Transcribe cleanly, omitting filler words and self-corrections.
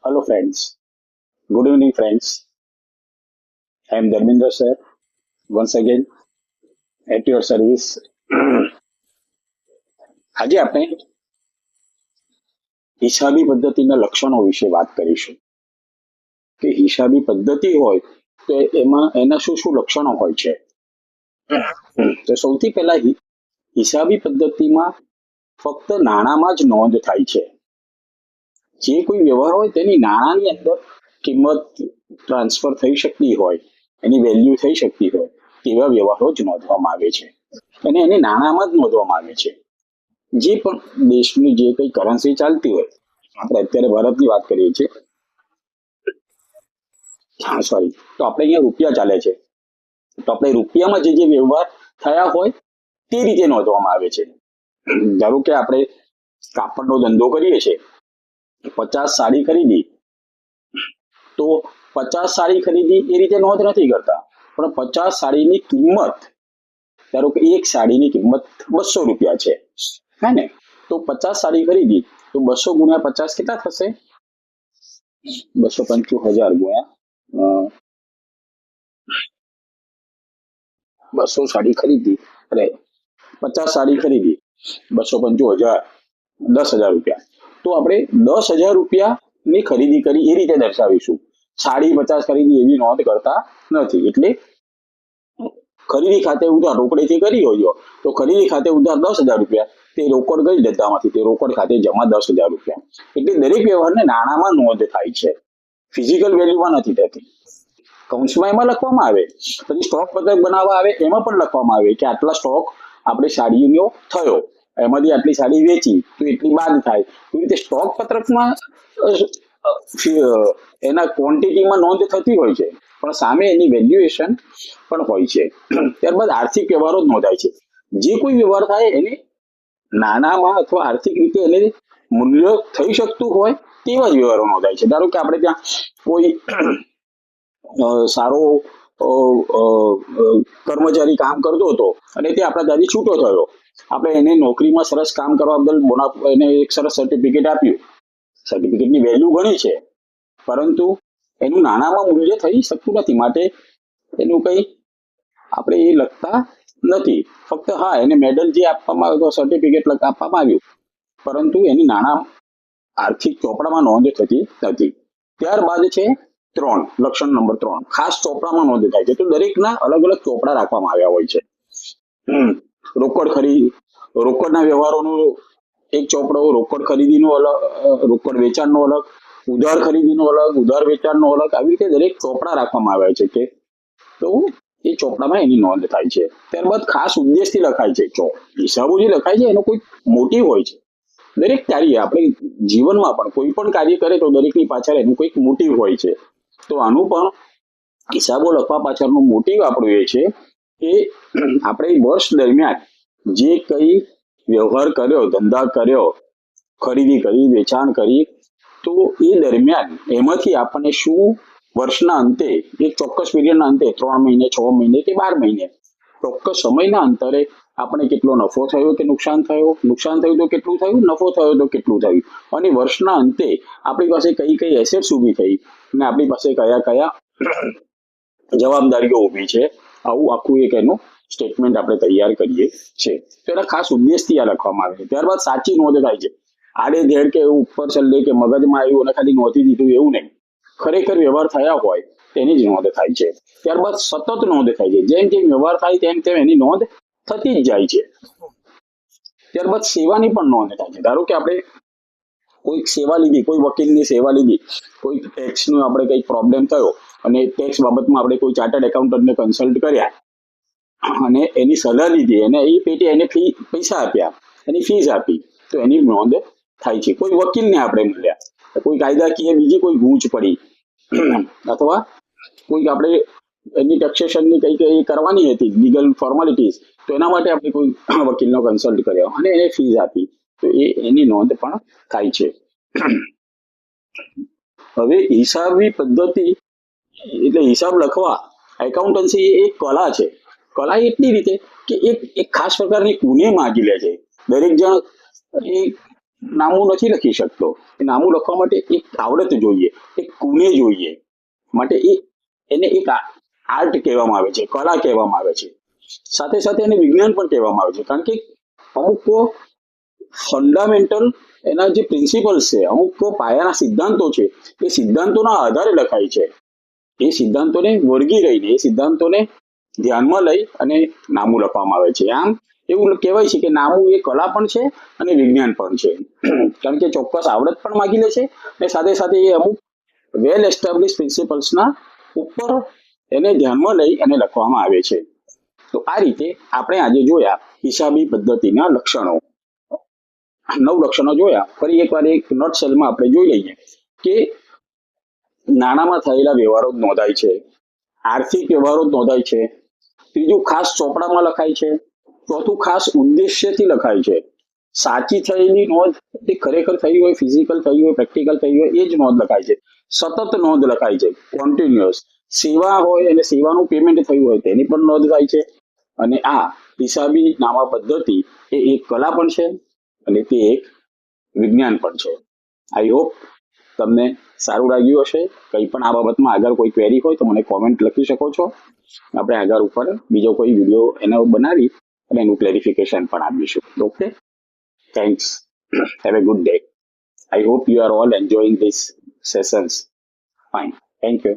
Hello, friends. Good evening, friends. I am Dharmendra sir. Once again, at your service. આજે આપણે હિસાબી પદ્ધતિના લક્ષણો વિશે વાત કરીશું કે હિસાબી પદ્ધતિ હોય તો એમાં એના શું શું લક્ષણો હોય છે. તો સૌથી પહેલા હિસાબી પદ્ધતિમાં ફક્ત નાણાંમાં જ નોંધ થાય છે. જે કોઈ વ્યવહાર હોય તેની નાણાંની અંદર કિંમત ટ્રાન્સફર થઈ શકતી હોય, એની વેલ્યુ થઈ શકતી હોય તેવા વ્યવહારો જ નોંધવામાં આવે છે અને એને નાણાંમાં જ નોંધવામાં આવે છે. જે પણ દેશની જે કઈ કરન્સી ચાલતી હોય, આપણે અત્યારે ભારતની વાત કરીએ છીએ, સોરી, તો આપણે અહીંયા રૂપિયા ચાલે છે, તો આપણે રૂપિયામાં જે વ્યવહાર થયા હોય તે રીતે નોંધવામાં આવે છે. ધારો કે આપણે કાપડનો ધંધો કરીએ છીએ, 50 સાડી ખરીદી, તો 50 સાડી ખરીદી એ રીતે નોંધ નથી કરતા, પણ 50 સાડીની કિંમત, ધારો કે એક સાડીની કિંમત 200 રૂપિયા છે, હે ને, તો 50 સાડી ખરીદી, તો 200 ગુણ્યા 50 કેટલા થશે? 225,000 ગુણ્યા 200 સાડી ખરીદી, અરે 50 સાડી ખરીદી, 225,000, 10,000 રૂપિયા. તો આપણે 10,000 રૂપિયાની ખરીદી કરી એ રીતે દર્શાવીશું. સાડી 50 ખરીદી એવી નોંધ કરતા નથી. એટલે ખરીદી ખાતે ઉધાર રોકડેથી કરી હોય તો ખરીદી ખાતે ઉધાર 10,000 રૂપિયા, તે રોકડ ગઈ ધંધામાંથી, તે રોકડ ખાતે જમા 10,000 રૂપિયા. એટલે દરેક વ્યવહારને નાણાંમાં નોંધ થાય છે, ફિઝિકલ વેલ્યુમાં નથી થતી. કૌંસમાં એમાં લખવામાં આવે, પછી સ્ટોક પત્રક બનાવવા આવે એમાં પણ લખવામાં આવે કે આટલા સ્ટોક આપણે સાડીનો થયો, એમાંથી આટલી સાડી વેચી તો એટલી બાદ થાય. એવી રીતે સ્ટોક પત્રકમાં એના ક્વોન્ટિટીમાં નોંધ થતી હોય છે, પણ સામે એની વેલ્યુએશન પણ હોય છે. ત્યારબાદ આર્થિક વ્યવહારો જ નોંધાય છે. જે કોઈ વ્યવહાર થાય એને નાણાંમાં અથવા આર્થિક રીતે એને મૂલ્ય થઈ શકતું હોય તેવા જ વ્યવહારો નોંધાય છે. ધારો કે આપણે ત્યાં કોઈ સારો કર્મચારી કામ કરતો હતો અને તે આપણા ત્યાંથી છૂટો થયો, આપણે એને નોકરીમાં સરસ કામ કરવા બદલ એને એક સરસ સર્ટિફિકેટ આપ્યું, સર્ટિફિકેટની વેલ્યુ ઘણી છે, પરંતુ એનું નાણાંમાં મૂલ્ય થઈ શકતું નથી, માટે એનું કંઈ આપણે એ લખતા નથી. ફક્ત હા, એને મેડલ જે આપવામાં આવ્યું, સર્ટિફિકેટ આપવામાં આવ્યું, પરંતુ એની નાણાં આર્થિક ચોપડામાં નોંધ થતી નથી. ત્યારબાદ છે લક્ષણ નંબર 3, ખાસ ચોપડામાં નોંધ થાય છે. તો દરેકના અલગ અલગ ચોપડા રાખવામાં આવ્યા હોય છે. રોકડના વ્યવહારોનો એક ચોપડો, રોકડ ખરીદીનો અલગ, રોકડ વેચાણનો અલગ, ઉધાર ખરીદીનો અલગ, ઉધાર વેચાણનો અલગ, આવી રીતે દરેક ચોપડા રાખવામાં આવ્યા છે કે તો એ ચોપડામાં એની નોંધ થાય છે. ત્યારબાદ ખાસ ઉદ્દેશથી લખાય છે. હિસાબો જે લખાય છે એનો કોઈ મોટિવ હોય છે. દરેક કાર્ય આપણે જીવનમાં પણ કોઈ પણ કાર્ય કરે તો દરેકની પાછળ એનું કોઈક મોટિવ હોય છે. તો આનું પણ હિસાબો લખવા પાછળનો મોટિવ આપણો એ છે કે આપણે વર્ષ દરમિયાન જે કઈ વ્યવહાર કર્યો, ધંધા કર્યો, ખરીદી કરી, વેચાણ કરી, તો એ દરમિયાન એમાંથી આપણને શું વર્ષના અંતે, એક ચોક્કસ પીરિયડના અંતે, 3 મહિને, 6 મહિને કે 12 મહિને, ચોક્કસ સમયના અંતરે આપણે કેટલો નફો થયો કે નુકસાન થયું તો કેટલું થયું, નફો થયો તો કેટલું થયું, અને વર્ષના અંતે આપણી પાસે કઈ કઈ એસેટ્સ ઊભી થઈ અને આપણી પાસે કયા કયા જવાબદારીઓ ઊભી છે, આવું આખું એક એનું સ્ટેટમેન્ટ આપણે તૈયાર કરીએ છીએ. તો એના ખાસ ઉદ્દેશથી આ લખવામાં આવે છે. ત્યારબાદ સાચી નોંધ થાય છે. આડે ધેડ કે ઉપર છલ્લે કે મગજમાં આવ્યું અને ખાલી નોંધી દીધું એવું નહીં, ખરેખર વ્યવહાર થયા હોય તેની જ નોંધ થાય છે. ત્યારબાદ સતત નોંધ થાય છે. જેમ જેમ વ્યવહાર થાય તેમ તેમ એની નોંધ થતી જ જાય છે. ત્યારબાદ સેવાની પણ નોંધ થાય છે. ધારો કે આપણે કોઈ સેવા લીધી, કોઈ વકીલની સેવા લીધી, કોઈ ટેક્સનો આપણે કંઈક પ્રોબ્લેમ થયો અને ટેક્સ બાબતમાં આપણે કોઈ ચાર્ટર્ડ એકાઉન્ટન્ટને કન્સલ્ટ કર્યા અને એની સલાહ લીધી, અને એ પેટે એને પૈસા આપ્યા, એની ફીસ આપી, તો એની નોંધ થાય છે. કોઈ વકીલને આપણે મળ્યા, કોઈ કાયદાકીય બીજી કોઈ ગૂંચ પડી, અથવા કોઈક આપણે એની ટેક્સેશનની કઈ કરવાની હતી, લીગલ ફોર્માલિટીઝ, તો એના માટે આપણે કોઈ વકીલનો કન્સલ્ટ કર્યો અને એને ફીસ આપી, તો એની નોંધ પણ થાય છે. હવે હિસાબી પદ્ધતિ એટલે હિસાબ લખવા, એકાઉન્ટન્સી એ એક કલા છે. કલા એટલી રીતે કે એક ખાસ પ્રકારની કુને માગી લે છે. દરેક જણ એ નામું નથી લખી શકતો. એ નામું લખવા માટે એક આવડત જોઈએ, એક કુને જોઈએ. માટે એને એક આર્ટ કહેવામાં આવે છે, કલા કહેવામાં આવે છે. સાથે સાથે એને વિજ્ઞાન પણ કહેવામાં આવે છે, કારણ કે અમુક ફંડામેન્ટલ એના જે પ્રિન્સિપલ્સ છે, અમુક પાયાના સિદ્ધાંતો છે, એ સિદ્ધાંતોના આધારે લખાય છે. એ સિદ્ધાંતોને વળગી રહીને, એ સિદ્ધાંતોને ધ્યાનમાં લઈ અને નામું લખવામાં આવે છે. આમ એવું કહેવાય છે કે નામું એ કલા પણ છે અને વિજ્ઞાન પણ છે. કારણ કે ચોક્કસ આવડત પણ માગી લે છે અને સાથે સાથે એ અમુક વેલ એસ્ટાબ્લિશ પ્રિન્સિપલ્સના ઉપર એને ધ્યાનમાં લઈ અને લખવામાં આવે છે. તો આ રીતે આપણે આજે જોયા હિસાબી પદ્ધતિના લક્ષણો. 9 લક્ષણો જોયા. ફરી એકવાર એક નટશેલમાં આપણે જોઈ લઈએ કે નાણાંમાં થયેલા વ્યવહારો નોંધાય છે, આર્થિક વ્યવહારો નોંધાય છે, ત્રીજું ખાસ ચોપડામાં લખાય છે, ચોથું ખાસ ઉદ્દેશ્યથી લખાય છે, સાચી થયેલી નોંધ તે ખરેખર થઈ હોય, ફિઝિકલ થઈ હોય, પ્રેક્ટિકલ થઈ હોય, એ જ નોંધ લખાય છે. સતત નોંધ લખાય છે, કોન્ટિન્યુઅસ. સેવા હોય અને સેવાનું પેમેન્ટ થયું હોય તેની પણ નોંધ થાય છે. અને આ હિસાબી નામા પદ્ધતિ એ એક કલા પણ છે અને તે એક વિજ્ઞાન પણ છે. આઈ હોપ તમને સારું લાગ્યું હશે. કંઈ પણ આ બાબતમાં આગળ કોઈ ક્વેરી હોય તો મને કોમેન્ટ લખી શકો છો. આપણે આગળ ઉપર બીજો કોઈ વિડીયો એના બનાવી અને એનું ક્લેરિફિકેશન પણ આપીશું. Okay, thanks. Have a good day. I hope you are all enjoying these sessions. Fine. Thank you.